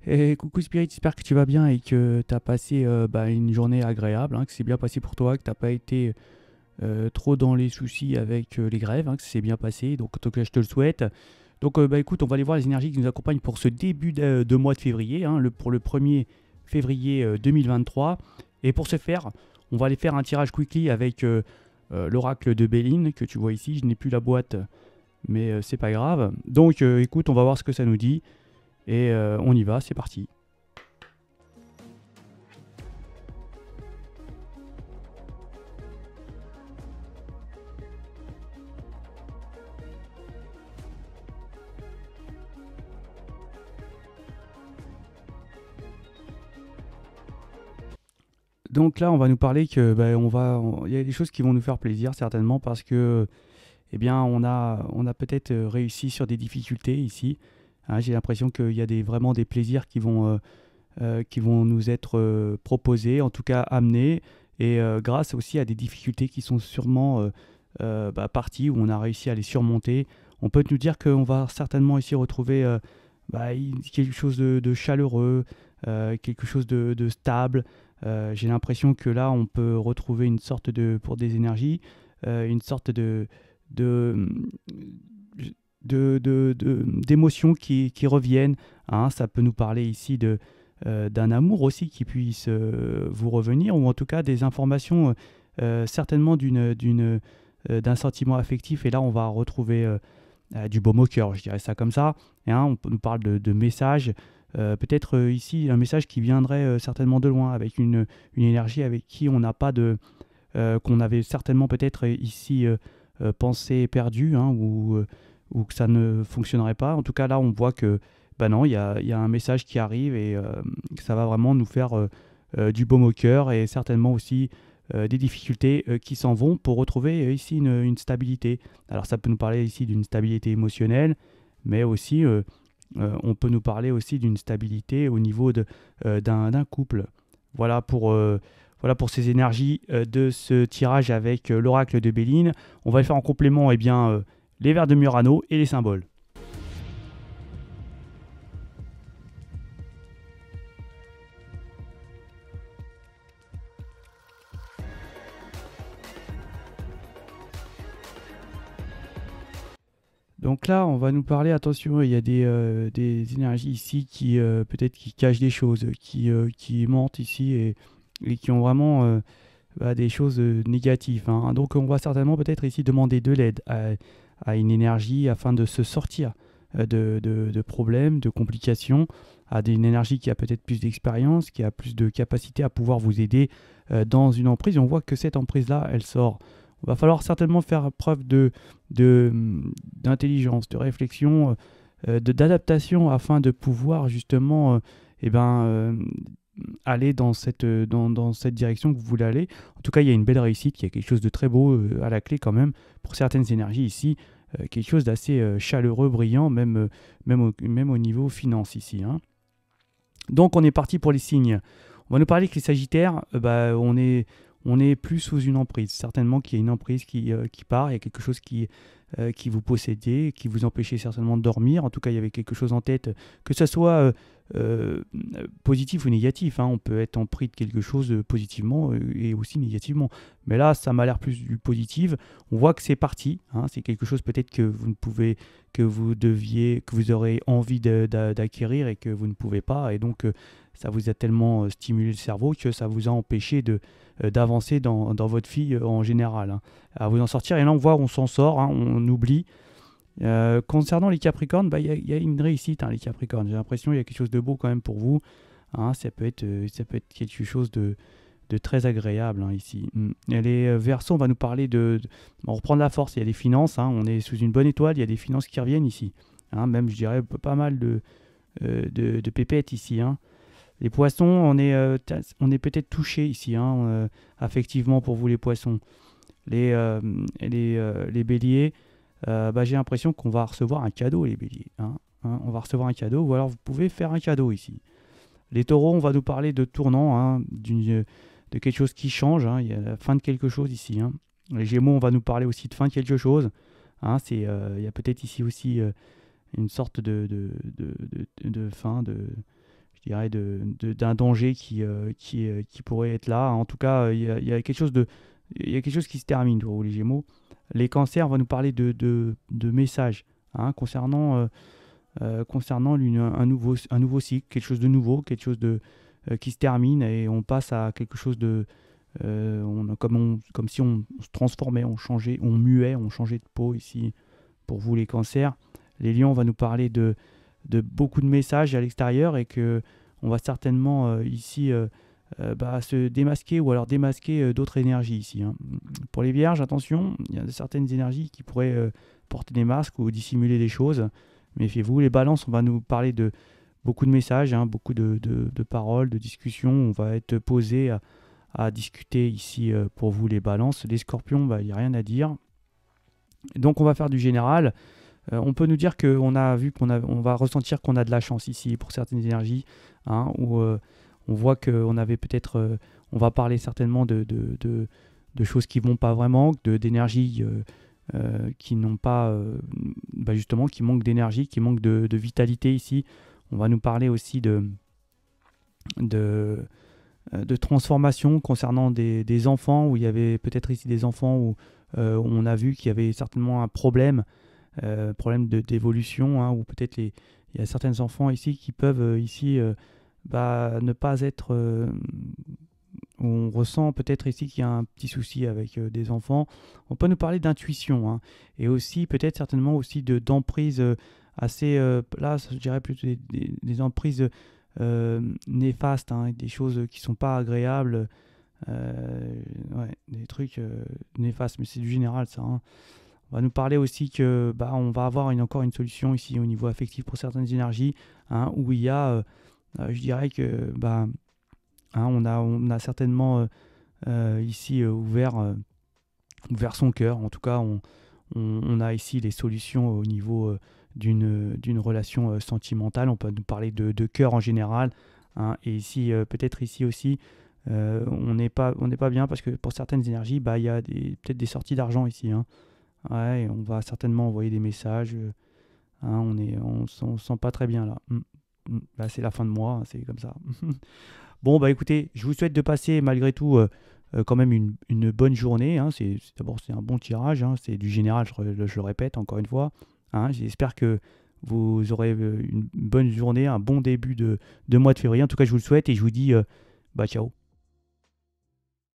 Et coucou Spirit, j'espère que tu vas bien et que tu as passé une journée agréable, hein, que c'est bien passé pour toi, que tu n'as pas été trop dans les soucis avec les grèves, hein, que c'est bien passé, donc en tout cas je te le souhaite. Donc écoute, on va aller voir les énergies qui nous accompagnent pour ce début de mois de février, hein, pour le 1er février 2023. Et pour ce faire, on va aller faire un tirage quickly avec l'oracle de Béline que tu vois ici. Je n'ai plus la boîte, mais c'est pas grave. Donc écoute, on va voir ce que ça nous dit. Et on y va, c'est parti. Donc là, on va nous parler que il y a des choses qui vont nous faire plaisir certainement parce que eh bien, on a peut-être réussi sur des difficultés ici. Hein, j'ai l'impression qu'il y a vraiment des plaisirs qui vont nous être proposés, en tout cas amenés, et grâce aussi à des difficultés qui sont sûrement parties, où on a réussi à les surmonter. On peut nous dire qu'on va certainement ici retrouver quelque chose de chaleureux, quelque chose de stable. J'ai l'impression que là, on peut retrouver une sorte pour des énergies, une sorte de, d'émotions qui reviennent. Hein. Ça peut nous parler ici d'un amour aussi qui puisse vous revenir, ou en tout cas des informations certainement d'un sentiment affectif. Et là, on va retrouver du baume au cœur, je dirais ça comme ça. Et, hein, on nous parle de messages. Peut-être ici un message qui viendrait certainement de loin, avec une énergie avec qui on n'a pas qu'on avait certainement peut-être ici pensé perdu, hein, ou que ça ne fonctionnerait pas. En tout cas, là, on voit que non, il y a un message qui arrive et que ça va vraiment nous faire du baume au cœur et certainement aussi des difficultés qui s'en vont pour retrouver ici une stabilité. Alors, ça peut nous parler ici d'une stabilité émotionnelle, mais aussi on peut nous parler aussi d'une stabilité au niveau d'un couple. Voilà pour ces énergies de ce tirage avec l'oracle de Béline. On va le faire en complément les vers de Murano et les symboles. Donc là, on va nous parler, attention, il y a des énergies ici qui peut-être qui cachent des choses, qui mentent ici et qui ont vraiment des choses négatives. Hein. Donc on va certainement peut-être ici demander de l'aide à une énergie afin de se sortir de problèmes, de complications, à une énergie qui a peut-être plus d'expérience, qui a plus de capacité à pouvoir vous aider dans une emprise. Et on voit que cette emprise-là, elle sort. Il va falloir certainement faire preuve d'intelligence, de réflexion, d'adaptation afin de pouvoir justement aller dans cette direction que vous voulez aller. En tout cas, il y a une belle réussite, il y a quelque chose de très beau à la clé quand même pour certaines énergies ici, quelque chose d'assez chaleureux, brillant, même au niveau finance ici. Hein. Donc on est parti pour les signes. On va nous parler que les Sagittaires, on est plus sous une emprise. Certainement qu'il y a une emprise qui part, il y a quelque chose qui vous possédait, qui vous empêchait certainement de dormir. En tout cas, il y avait quelque chose en tête, que ce soit positif ou négatif. Hein. On peut être en pris de quelque chose positivement et aussi négativement. Mais là, ça m'a l'air plus du positif. On voit que c'est parti. Hein. C'est quelque chose peut-être que vous ne pouvez, que vous aurez envie d'acquérir et que vous ne pouvez pas. Et donc, ça vous a tellement stimulé le cerveau que ça vous a empêché d'avancer dans votre vie en général. Hein. À vous en sortir. Et là, on voit, on s'en sort, hein, on oublie. Concernant les Capricornes, y a une réussite, hein, les Capricornes. J'ai l'impression qu'il y a quelque chose de beau quand même pour vous. Hein, ça peut être quelque chose de très agréable hein, ici. Et les Verseaux, on va nous parler on reprend de la force. Il y a des finances, hein, on est sous une bonne étoile, il y a des finances qui reviennent ici. Hein, même, je dirais, pas mal de pépettes ici. Hein. Les poissons, on est peut-être touché ici, hein, affectivement pour vous les poissons. Les béliers, j'ai l'impression qu'on va recevoir un cadeau, les béliers. Hein. On va recevoir un cadeau, ou alors vous pouvez faire un cadeau ici. Les taureaux, on va nous parler de tournant, hein, de quelque chose qui change. Hein. Il y a la fin de quelque chose ici. Hein. Les gémeaux, on va nous parler aussi de fin de quelque chose. Hein. Il y a peut-être ici aussi une sorte de fin, je dirais, d'un danger qui pourrait être là. En tout cas, il y a quelque chose il y a quelque chose qui se termine pour vous, les Gémeaux. Les cancers, on va nous parler de messages concernant un nouveau cycle, quelque chose de nouveau, quelque chose qui se termine et on passe à quelque chose comme si on se transformait, on changeait, on muait, on changeait de peau ici pour vous les cancers. Les lions, on va nous parler de beaucoup de messages à l'extérieur et que on va certainement ici se démasquer ou alors démasquer d'autres énergies ici. Hein. Pour les vierges, attention, il y a certaines énergies qui pourraient porter des masques ou dissimuler des choses. Méfiez-vous. Les balances, on va nous parler de beaucoup de messages, hein, beaucoup de paroles, de discussions. On va être posé à discuter ici pour vous les balances. Les scorpions, il n'y a rien à dire. Donc on va faire du général. On peut nous dire qu'on on va ressentir qu'on a de la chance ici pour certaines énergies, hein, où on voit qu'on avait peut-être, on va parler certainement de choses qui vont pas vraiment, d'énergies qui n'ont pas, justement, qui manquent d'énergie, qui manquent de vitalité ici. On va nous parler aussi de transformation concernant des enfants, où il y avait peut-être ici des enfants où on a vu qu'il y avait certainement un problème d'évolution, hein, ou peut-être il y a certains enfants ici qui peuvent ne pas être... on ressent peut-être ici qu'il y a un petit souci avec des enfants. On peut nous parler d'intuition, hein, et aussi peut-être certainement aussi d'emprise assez... là, je dirais plutôt des emprises néfastes, hein, des choses qui ne sont pas agréables, des trucs néfastes, mais c'est du général ça, hein. On va nous parler aussi que on va avoir encore une solution ici au niveau affectif pour certaines énergies, hein, où il y a, je dirais que on a certainement ici ouvert son cœur. En tout cas, on a ici les solutions au niveau d'une relation sentimentale. On peut nous parler de cœur en général, hein, et ici peut-être ici aussi on n'est pas bien parce que pour certaines énergies, il y a peut-être des sorties d'argent ici, hein. Ouais, on va certainement envoyer des messages. Hein, on se sent pas très bien là. Là, c'est la fin de mois, hein, c'est comme ça. Bon, écoutez, je vous souhaite de passer malgré tout quand même une bonne journée. Hein. D'abord, c'est un bon tirage. Hein. C'est du général, je le répète encore une fois. Hein. J'espère que vous aurez une bonne journée, un bon début de mois de février. En tout cas, je vous le souhaite et je vous dis ciao.